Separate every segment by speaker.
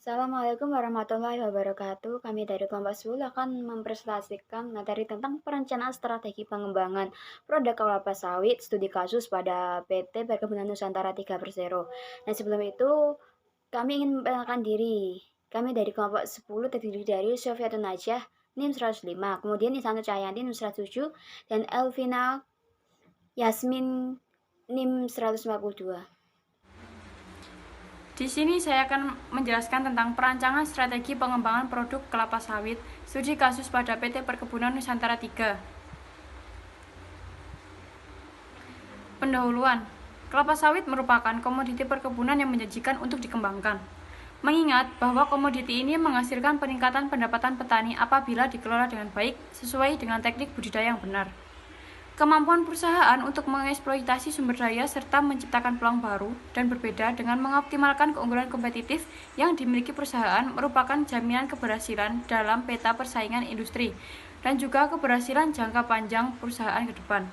Speaker 1: Assalamualaikum warahmatullahi wabarakatuh. Kami dari Kompas 10 akan mempresentasikan materi tentang perencanaan strategi pengembangan produk kelapa sawit studi kasus pada PT Perkebunan Nusantara 3.0. Nah, sebelum itu kami ingin memperkenalkan diri. Kami dari kelompok 10 terdiri dari Sofiatun Najah, NIM 105, kemudian Isanul Cahyanti NIM 107, dan Elvina Yasmin NIM 152.
Speaker 2: Di sini saya akan menjelaskan tentang perancangan strategi pengembangan produk kelapa sawit, studi kasus pada PT Perkebunan Nusantara 3. Pendahuluan, kelapa sawit merupakan komoditi perkebunan yang menjanjikan untuk dikembangkan. Mengingat bahwa komoditi ini menghasilkan peningkatan pendapatan petani apabila dikelola dengan baik sesuai dengan teknik budidaya yang benar. Kemampuan perusahaan untuk mengeksploitasi sumber daya serta menciptakan peluang baru dan berbeda dengan mengoptimalkan keunggulan kompetitif yang dimiliki perusahaan merupakan jaminan keberhasilan dalam peta persaingan industri dan juga keberhasilan jangka panjang perusahaan ke depan.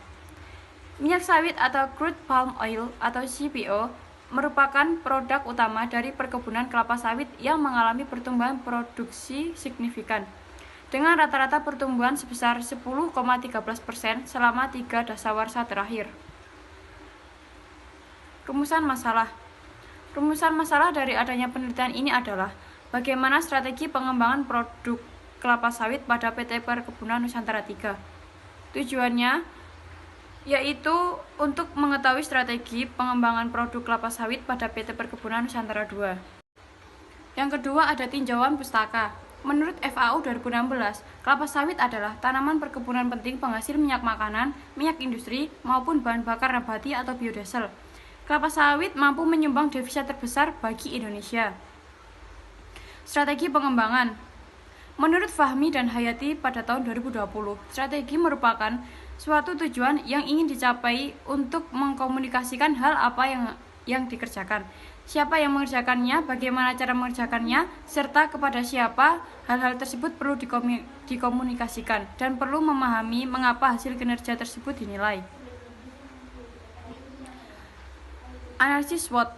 Speaker 2: Minyak sawit atau crude palm oil atau CPO merupakan produk utama dari perkebunan kelapa sawit yang mengalami pertumbuhan produksi signifikan dengan rata-rata pertumbuhan sebesar 10,13% selama 3 dasawarsa terakhir. Rumusan masalah. Rumusan masalah dari adanya penelitian ini adalah bagaimana strategi pengembangan produk kelapa sawit pada PT Perkebunan Nusantara 3. Tujuannya yaitu untuk mengetahui strategi pengembangan produk kelapa sawit pada PT Perkebunan Nusantara 2. Yang kedua ada tinjauan pustaka. Menurut FAO 2016, kelapa sawit adalah tanaman perkebunan penting penghasil minyak makanan, minyak industri, maupun bahan bakar nabati atau biodiesel. Kelapa sawit mampu menyumbang devisa terbesar bagi Indonesia. Strategi pengembangan. Menurut Fahmi dan Hayati pada tahun 2020, strategi merupakan suatu tujuan yang ingin dicapai untuk mengkomunikasikan hal apa yang dikerjakan, siapa yang mengerjakannya, bagaimana cara mengerjakannya, serta kepada siapa hal-hal tersebut perlu dikomunikasikan dan perlu memahami mengapa hasil kinerja tersebut dinilai. Analisis SWOT.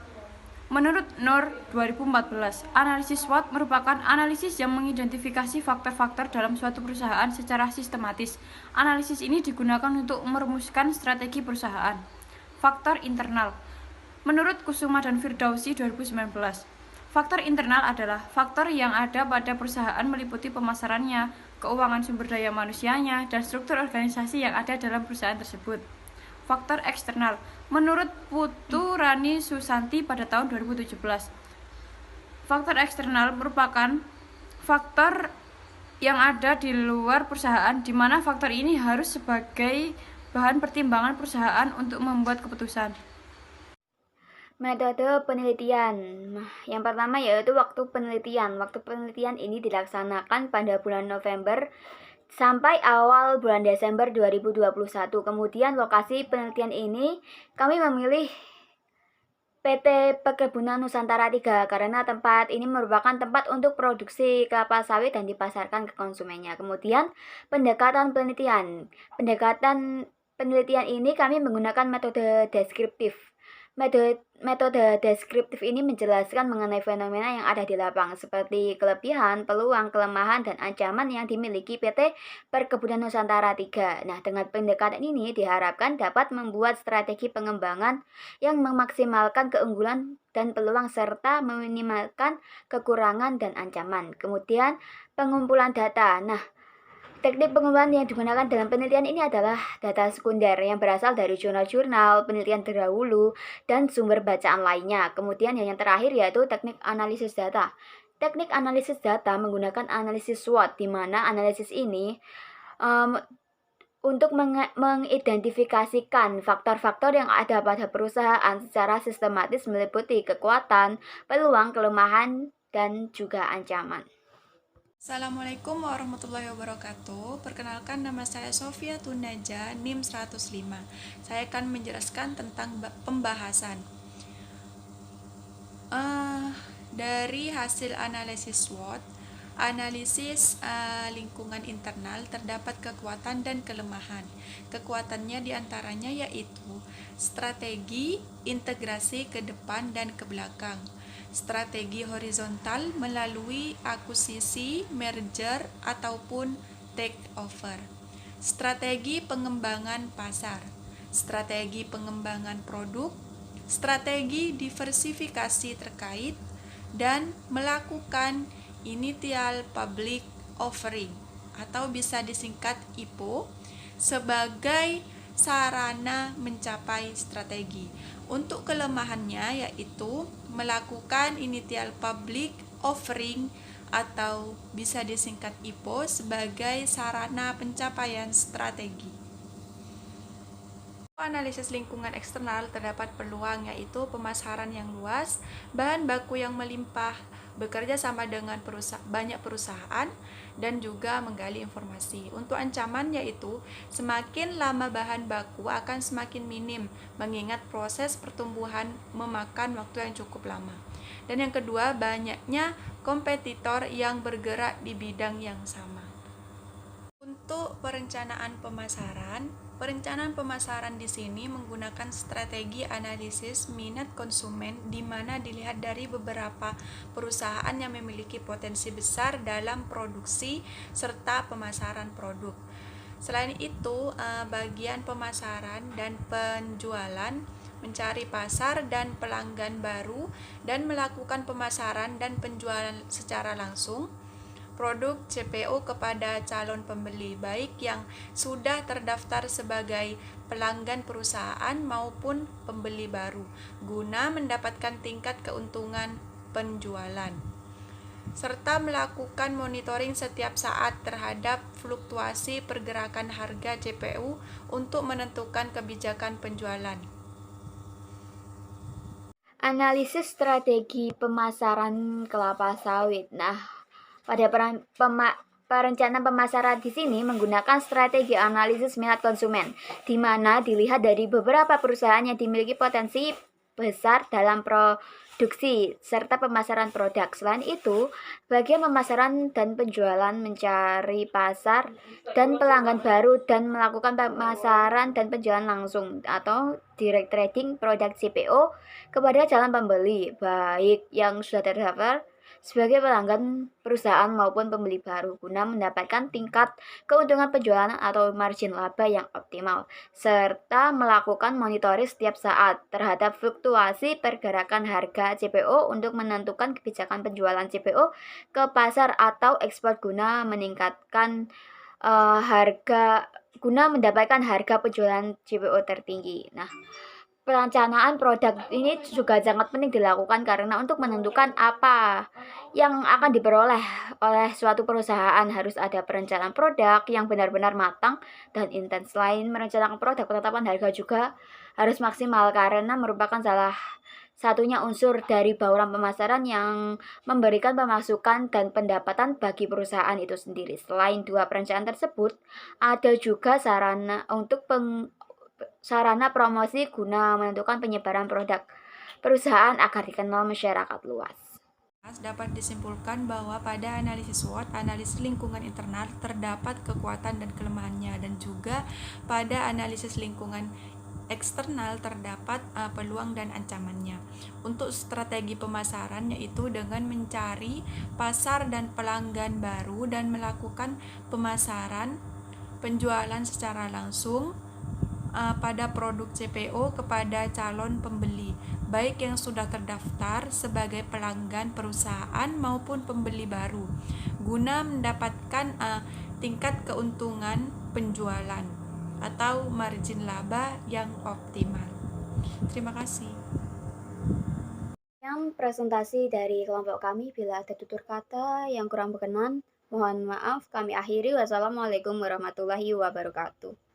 Speaker 2: Menurut Nur 2014, analisis SWOT merupakan analisis yang mengidentifikasi faktor-faktor dalam suatu perusahaan secara sistematis. Analisis ini digunakan untuk merumuskan strategi perusahaan. Faktor internal. Menurut Kusuma dan Firdausi 2019, faktor internal adalah faktor yang ada pada perusahaan meliputi pemasarannya, keuangan sumber daya manusianya, dan struktur organisasi yang ada dalam perusahaan tersebut. Faktor eksternal. Menurut Putu Rani Susanti pada tahun 2017, faktor eksternal merupakan faktor yang ada di luar perusahaan, di mana faktor ini harus sebagai bahan pertimbangan perusahaan untuk membuat keputusan.
Speaker 1: Metode penelitian. Yang pertama yaitu waktu penelitian. Waktu penelitian ini dilaksanakan pada bulan November sampai awal bulan Desember 2021. Kemudian lokasi penelitian ini kami memilih PT Perkebunan Nusantara 3 karena tempat ini merupakan tempat untuk produksi kelapa sawit dan dipasarkan ke konsumennya. Kemudian pendekatan penelitian. Pendekatan penelitian ini kami menggunakan metode deskriptif. Metode deskriptif ini menjelaskan mengenai fenomena yang ada di lapangan seperti kelebihan, peluang, kelemahan, dan ancaman yang dimiliki PT Perkebunan Nusantara 3. Nah, dengan pendekatan ini diharapkan dapat membuat strategi pengembangan yang memaksimalkan keunggulan dan peluang serta meminimalkan kekurangan dan ancaman. Kemudian pengumpulan data. Nah, teknik pengumpulan yang digunakan dalam penelitian ini adalah data sekunder yang berasal dari jurnal-jurnal, penelitian terdahulu, dan sumber bacaan lainnya. Kemudian yang terakhir yaitu teknik analisis data. Teknik analisis data menggunakan analisis SWOT, di mana analisis ini untuk mengidentifikasikan faktor-faktor yang ada pada perusahaan secara sistematis meliputi kekuatan, peluang, kelemahan, dan juga ancaman.
Speaker 3: Assalamualaikum warahmatullahi wabarakatuh. Perkenalkan, nama saya Sofia Tunaja, NIM 105. Saya akan menjelaskan tentang pembahasan. Dari hasil analisis SWOT, analisis lingkungan internal, terdapat kekuatan dan kelemahan. Kekuatannya diantaranya yaitu strategi, integrasi ke depan dan ke belakang. strategi horizontal melalui akuisisi, merger, ataupun takeover. Strategi pengembangan pasar, strategi pengembangan produk, strategi diversifikasi terkait, dan melakukan initial public offering atau bisa disingkat IPO sebagai sarana mencapai strategi. Untuk kelemahannya yaitu melakukan initial public offering atau bisa disingkat IPO sebagai sarana pencapaian strategi. Analisis lingkungan eksternal terdapat peluang yaitu pemasaran yang luas, bahan baku yang melimpah, bekerja sama dengan banyak perusahaan, dan juga menggali informasi. Untuk ancaman yaitu semakin lama bahan baku akan semakin minim, mengingat proses pertumbuhan memakan waktu yang cukup lama. Dan yang kedua, banyaknya kompetitor yang bergerak di bidang yang sama. Untuk perencanaan pemasaran di sini menggunakan strategi analisis minat konsumen di mana dilihat dari beberapa perusahaan yang memiliki potensi besar dalam produksi serta pemasaran produk. Selain itu, bagian pemasaran dan penjualan mencari pasar dan pelanggan baru dan melakukan pemasaran dan penjualan secara langsung produk CPO kepada calon pembeli, baik yang sudah terdaftar sebagai pelanggan perusahaan maupun pembeli baru, guna mendapatkan tingkat keuntungan penjualan, serta melakukan monitoring setiap saat terhadap fluktuasi pergerakan harga CPO untuk menentukan kebijakan penjualan.
Speaker 1: Analisis strategi pemasaran kelapa sawit. Nah, pada perencanaan pemasaran di sini menggunakan strategi analisis minat konsumen, di mana dilihat dari beberapa perusahaan yang dimiliki potensi besar dalam produksi serta pemasaran produk. Selain itu, bagian pemasaran dan penjualan mencari pasar dan pelanggan baru dan melakukan pemasaran dan penjualan langsung atau direct trading produk CPO kepada calon pembeli, baik yang sudah terdaftar sebagai pelanggan perusahaan maupun pembeli baru, guna mendapatkan tingkat keuntungan penjualan atau margin laba yang optimal, serta melakukan monitoring setiap saat terhadap fluktuasi pergerakan harga CPO untuk menentukan kebijakan penjualan CPO ke pasar atau ekspor guna mendapatkan harga penjualan CPO tertinggi. Nah, perencanaan produk ini juga sangat penting dilakukan karena untuk menentukan apa yang akan diperoleh oleh suatu perusahaan harus ada perencanaan produk yang benar-benar matang dan intens. Selain merencanakan produk, penetapan harga juga harus maksimal karena merupakan salah satunya unsur dari bauran pemasaran yang memberikan pemasukan dan pendapatan bagi perusahaan itu sendiri. Selain dua perencanaan tersebut, ada juga sarana promosi guna menentukan penyebaran produk perusahaan agar dikenal masyarakat luas.
Speaker 3: Dapat disimpulkan bahwa pada analisis SWOT, analisis lingkungan internal terdapat kekuatan dan kelemahannya, dan juga pada analisis lingkungan eksternal terdapat peluang dan ancamannya. Untuk strategi pemasaran yaitu dengan mencari pasar dan pelanggan baru dan melakukan pemasaran penjualan secara langsung pada produk CPO kepada calon pembeli, baik yang sudah terdaftar sebagai pelanggan perusahaan maupun pembeli baru, guna mendapatkan tingkat keuntungan penjualan atau margin laba yang optimal. Terima kasih.
Speaker 1: Yang presentasi dari kelompok kami, bila ada tutur kata yang kurang berkenan, mohon maaf kami akhiri. Wassalamualaikum warahmatullahi wabarakatuh.